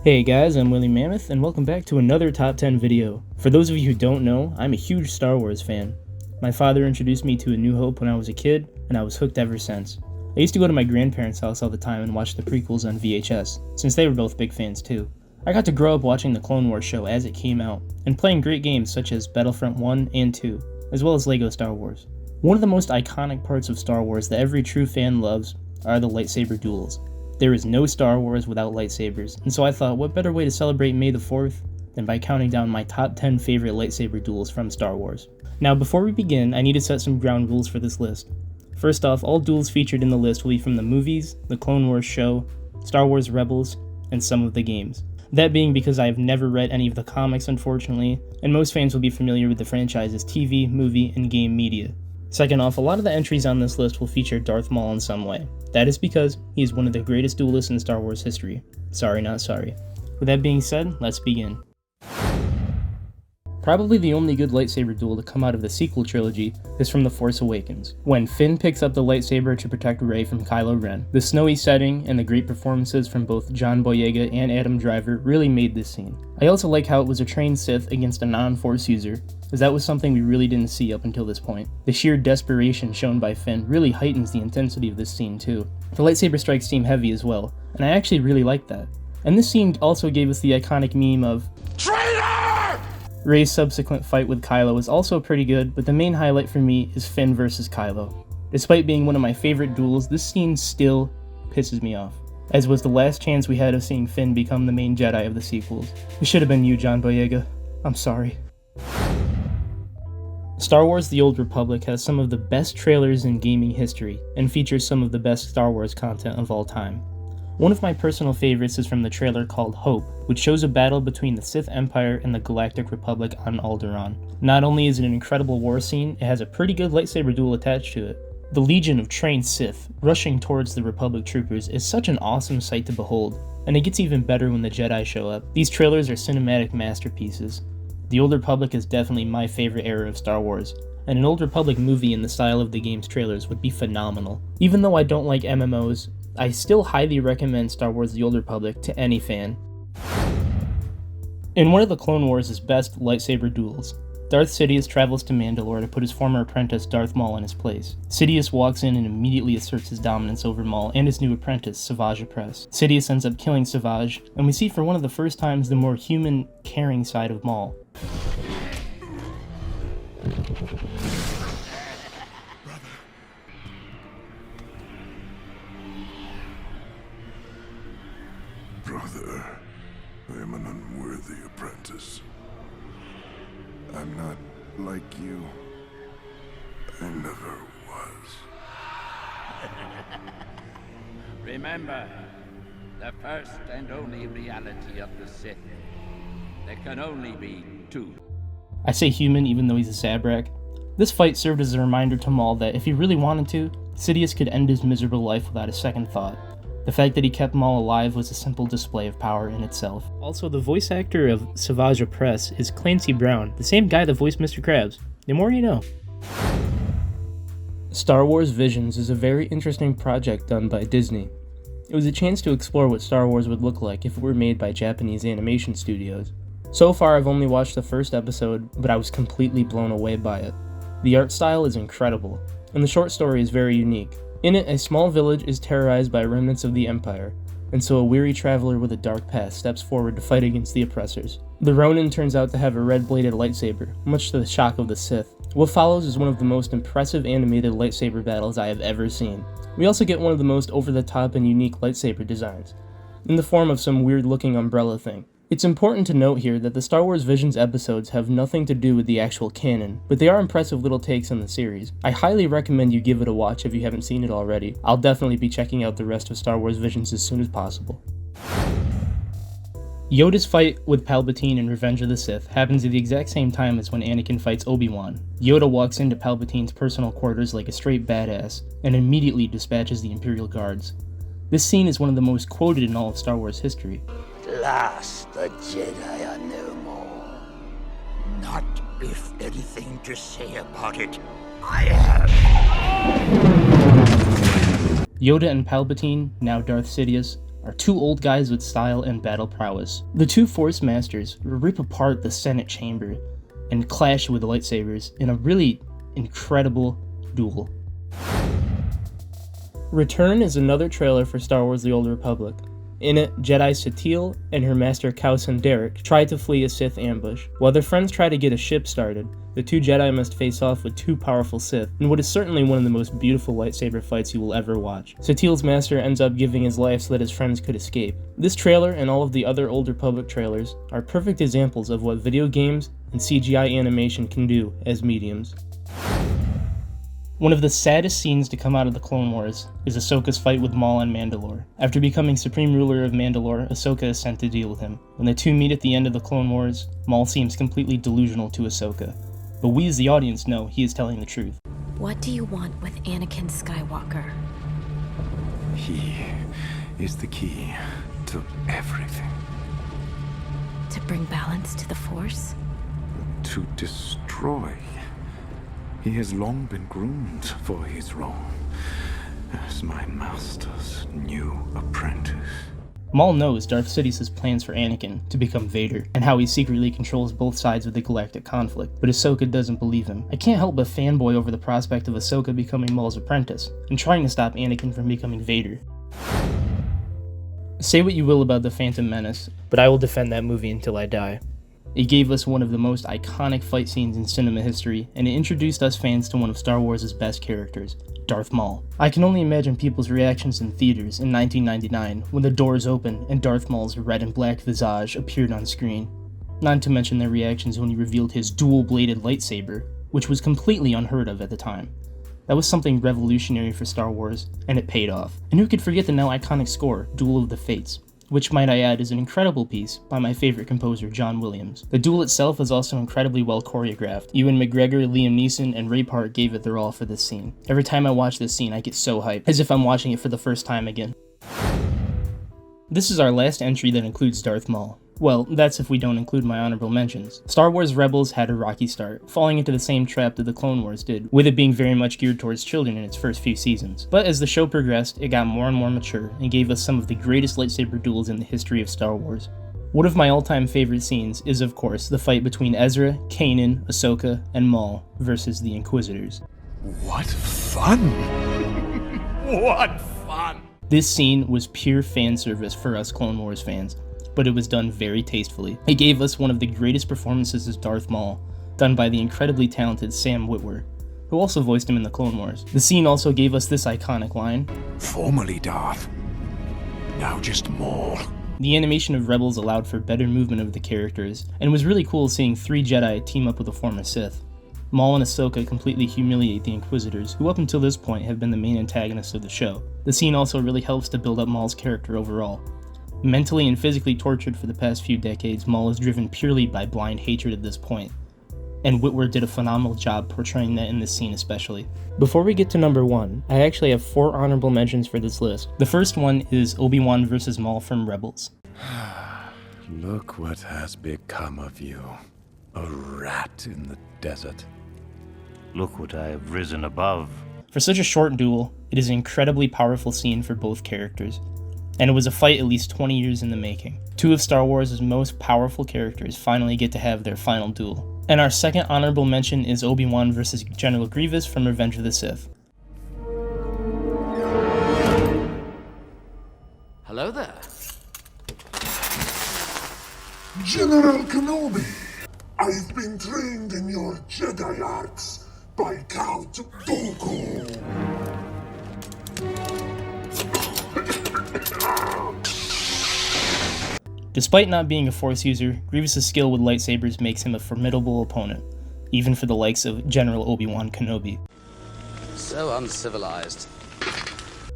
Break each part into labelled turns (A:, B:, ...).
A: Hey guys, I'm WillyMammoth, and welcome back to another Top 10 video. For those of you who don't know, I'm a huge Star Wars fan. My father introduced me to A New Hope when I was a kid, and I was hooked ever since. I used to go to my grandparents' house all the time and watch the prequels on VHS, since they were both big fans too. I got to grow up watching the Clone Wars show as it came out, and playing great games such as Battlefront 1 and 2, as well as LEGO Star Wars. One of the most iconic parts of Star Wars that every true fan loves are the lightsaber duels. There is no Star Wars without lightsabers, and so I thought what better way to celebrate May the 4th than by counting down my top 10 favorite lightsaber duels from Star Wars. Now before we begin, I need to set some ground rules for this list. First off, all duels featured in the list will be from the movies, the Clone Wars show, Star Wars Rebels, and some of the games. That being because I have never read any of the comics unfortunately, and most fans will be familiar with the franchise's TV, movie, and game media. Second off, a lot of the entries on this list will feature Darth Maul in some way. That is because he is one of the greatest duelists in Star Wars history. Sorry, not sorry. With that being said, let's begin. Probably the only good lightsaber duel to come out of the sequel trilogy is from The Force Awakens, when Finn picks up the lightsaber to protect Rey from Kylo Ren. The snowy setting and the great performances from both John Boyega and Adam Driver really made this scene. I also like how it was a trained Sith against a non-Force user, as that was something we really didn't see up until this point. The sheer desperation shown by Finn really heightens the intensity of this scene too. The lightsaber strikes seem heavy as well, and I actually really like that. And this scene also gave us the iconic meme of TRAITOR! Rey's subsequent fight with Kylo is also pretty good, but the main highlight for me is Finn versus Kylo. Despite being one of my favorite duels, this scene still pisses me off, as was the last chance we had of seeing Finn become the main Jedi of the sequels. It should have been you, John Boyega. I'm sorry. Star Wars The Old Republic has some of the best trailers in gaming history, and features some of the best Star Wars content of all time. One of my personal favorites is from the trailer called Hope, which shows a battle between the Sith Empire and the Galactic Republic on Alderaan. Not only is it an incredible war scene, it has a pretty good lightsaber duel attached to it. The legion of trained Sith rushing towards the Republic troopers is such an awesome sight to behold, and it gets even better when the Jedi show up. These trailers are cinematic masterpieces. The Old Republic is definitely my favorite era of Star Wars, and an Old Republic movie in the style of the game's trailers would be phenomenal. Even though I don't like MMOs, I still highly recommend Star Wars The Old Republic to any fan. In one of the Clone Wars' best lightsaber duels, Darth Sidious travels to Mandalore to put his former apprentice Darth Maul in his place. Sidious walks in and immediately asserts his dominance over Maul and his new apprentice, Savage Opress. Sidious ends up killing Savage, and we see for one of the first times the more human, caring side of Maul.
B: Brother, I am an unworthy apprentice. I'm not like you. I never was.
C: Remember, the first and only reality of the Sith. There can only be two.
A: I say human even though he's a Sabrak. This fight served as a reminder to Maul that if he really wanted to, Sidious could end his miserable life without a second thought. The fact that he kept Maul alive was a simple display of power in itself. Also, the voice actor of Savage Opress is Clancy Brown, the same guy that voiced Mr. Krabs. The more you know. Star Wars Visions is a very interesting project done by Disney. It was a chance to explore what Star Wars would look like if it were made by Japanese animation studios. So far I've only watched the first episode, but I was completely blown away by it. The art style is incredible, and the short story is very unique. In it, a small village is terrorized by remnants of the Empire, and so a weary traveler with a dark past steps forward to fight against the oppressors. The Ronin turns out to have a red-bladed lightsaber, much to the shock of the Sith. What follows is one of the most impressive animated lightsaber battles I have ever seen. We also get one of the most over-the-top and unique lightsaber designs, in the form of some weird-looking umbrella thing. It's important to note here that the Star Wars Visions episodes have nothing to do with the actual canon, but they are impressive little takes on the series. I highly recommend you give it a watch if you haven't seen it already. I'll definitely be checking out the rest of Star Wars Visions as soon as possible. Yoda's fight with Palpatine in Revenge of the Sith happens at the exact same time as when Anakin fights Obi-Wan. Yoda walks into Palpatine's personal quarters like a straight badass, and immediately dispatches the Imperial Guards. This scene is one of the most quoted in all of Star Wars history.
D: At last, the Jedi are no more. Not if anything to say about it I have.
A: Yoda and Palpatine, now Darth Sidious, are two old guys with style and battle prowess. The two Force Masters rip apart the Senate chamber and clash with lightsabers in a really incredible duel. Return is another trailer for Star Wars The Old Republic. In it, Jedi Satele and her master Kowson Derek try to flee a Sith ambush. While their friends try to get a ship started, the two Jedi must face off with two powerful Sith, in what is certainly one of the most beautiful lightsaber fights you will ever watch. Satele's master ends up giving his life so that his friends could escape. This trailer and all of the other Old Republic trailers are perfect examples of what video games and CGI animation can do as mediums. One of the saddest scenes to come out of the Clone Wars is Ahsoka's fight with Maul on Mandalore. After becoming Supreme Ruler of Mandalore, Ahsoka is sent to deal with him. When the two meet at the end of the Clone Wars, Maul seems completely delusional to Ahsoka. But we as the audience know he is telling the truth.
E: What do you want with Anakin Skywalker?
B: He is the key to everything.
E: To bring balance to the Force?
B: To destroy. He has long been groomed for his role as my master's new apprentice.
A: Maul knows Darth Sidious's plans for Anakin to become Vader, and how he secretly controls both sides of the galactic conflict, but Ahsoka doesn't believe him. I can't help but fanboy over the prospect of Ahsoka becoming Maul's apprentice, and trying to stop Anakin from becoming Vader. Say what you will about The Phantom Menace, but I will defend that movie until I die. It gave us one of the most iconic fight scenes in cinema history, and it introduced us fans to one of Star Wars' best characters, Darth Maul. I can only imagine people's reactions in theaters in 1999 when the doors opened and Darth Maul's red and black visage appeared on screen. Not to mention their reactions when he revealed his dual-bladed lightsaber, which was completely unheard of at the time. That was something revolutionary for Star Wars, and it paid off. And who could forget the now iconic score, Duel of the Fates, which, might I add, is an incredible piece by my favorite composer, John Williams. The duel itself is also incredibly well choreographed. Ewan McGregor, Liam Neeson, and Ray Park gave it their all for this scene. Every time I watch this scene, I get so hyped, as if I'm watching it for the first time again. This is our last entry that includes Darth Maul. Well, that's if we don't include my honorable mentions. Star Wars Rebels had a rocky start, falling into the same trap that the Clone Wars did, with it being very much geared towards children in its first few seasons. But as the show progressed, it got more and more mature, and gave us some of the greatest lightsaber duels in the history of Star Wars. One of my all-time favorite scenes is, of course, the fight between Ezra, Kanan, Ahsoka, and Maul versus the Inquisitors.
B: What fun! What fun!
A: This scene was pure fan service for us Clone Wars fans, but it was done very tastefully. It gave us one of the greatest performances as Darth Maul, done by the incredibly talented Sam Witwer, who also voiced him in the Clone Wars. The scene also gave us this iconic line,
B: Formerly Darth, now just Maul.
A: The animation of Rebels allowed for better movement of the characters, and it was really cool seeing three Jedi team up with a former Sith. Maul and Ahsoka completely humiliate the Inquisitors, who up until this point have been the main antagonists of the show. The scene also really helps to build up Maul's character overall. Mentally and physically tortured for the past few decades, Maul is driven purely by blind hatred at this point, and Witwer did a phenomenal job portraying that in this scene especially. Before we get to number 1, I actually have 4 honorable mentions for this list. The first one is Obi-Wan vs. Maul from Rebels.
B: Look what has become of you. A rat in the desert.
F: Look what I have risen above.
A: For such a short duel, it is an incredibly powerful scene for both characters, and it was a fight at least 20 years in the making. Two of Star Wars' most powerful characters finally get to have their final duel. And our second honorable mention is Obi-Wan vs. General Grievous from Revenge of the Sith.
C: Hello there.
G: General Kenobi, I've been trained in your Jedi arts by Count Dooku.
A: Despite not being a Force user, Grievous' skill with lightsabers makes him a formidable opponent, even for the likes of General Obi-Wan Kenobi.
C: So uncivilized.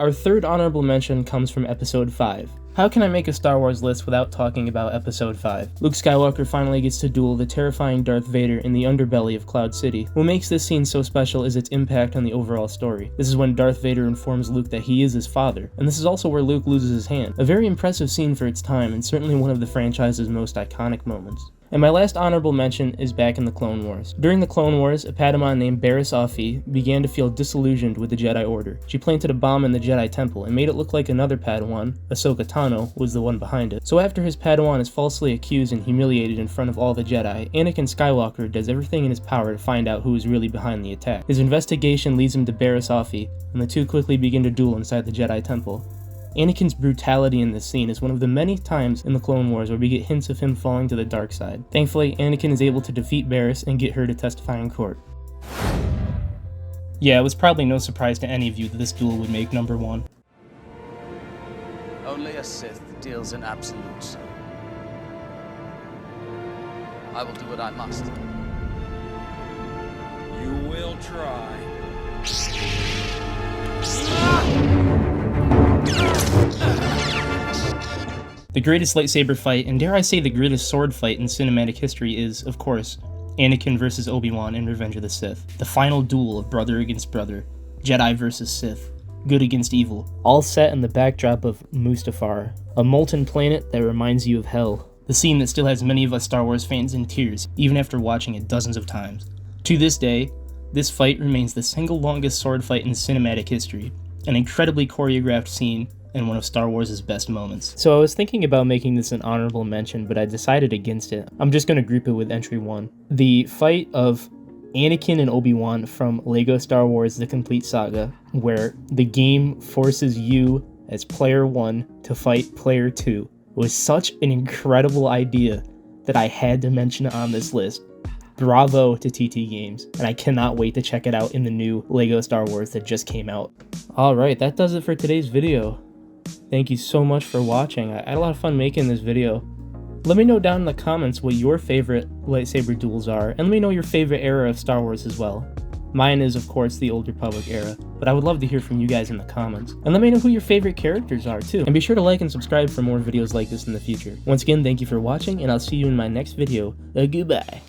A: Our third honorable mention comes from Episode 5. How can I make a Star Wars list without talking about Episode 5? Luke Skywalker finally gets to duel the terrifying Darth Vader in the underbelly of Cloud City. What makes this scene so special is its impact on the overall story. This is when Darth Vader informs Luke that he is his father, and this is also where Luke loses his hand. A very impressive scene for its time, and certainly one of the franchise's most iconic moments. And my last honorable mention is back in the Clone Wars. During the Clone Wars, a Padawan named Barriss Offee began to feel disillusioned with the Jedi Order. She planted a bomb in the Jedi Temple and made it look like another Padawan, Ahsoka Tano, was the one behind it. So after his Padawan is falsely accused and humiliated in front of all the Jedi, Anakin Skywalker does everything in his power to find out who is really behind the attack. His investigation leads him to Barriss Offee, and the two quickly begin to duel inside the Jedi Temple. Anakin's brutality in this scene is one of the many times in the Clone Wars where we get hints of him falling to the dark side. Thankfully, Anakin is able to defeat Barriss and get her to testify in court. Yeah, it was probably no surprise to any of you that this duel would make number 1.
H: Only a Sith deals in absolutes. I will do what I must.
C: You will try.
A: The greatest lightsaber fight, and dare I say the greatest sword fight in cinematic history is, of course, Anakin vs. Obi-Wan in Revenge of the Sith. The final duel of brother against brother, Jedi vs. Sith, good against evil, all set in the backdrop of Mustafar, a molten planet that reminds you of hell. The scene that still has many of us Star Wars fans in tears, even after watching it dozens of times. To this day, this fight remains the single longest sword fight in cinematic history, an incredibly choreographed scene, and one of Star Wars' best moments. So I was thinking about making this an honorable mention, but I decided against it. I'm just going to group it with entry 1. The fight of Anakin and Obi-Wan from LEGO Star Wars The Complete Saga, where the game forces you as player 1 to fight player 2, was such an incredible idea that I had to mention it on this list. Bravo to TT Games, and I cannot wait to check it out in the new LEGO Star Wars that just came out. Alright, that does it for today's video. Thank you so much for watching. I had a lot of fun making this video. Let me know down in the comments what your favorite lightsaber duels are, and let me know your favorite era of Star Wars as well. Mine is, of course, the Old Republic era, but I would love to hear from you guys in the comments. And let me know who your favorite characters are, too. And be sure to like and subscribe for more videos like this in the future. Once again, thank you for watching, and I'll see you in my next video. Goodbye.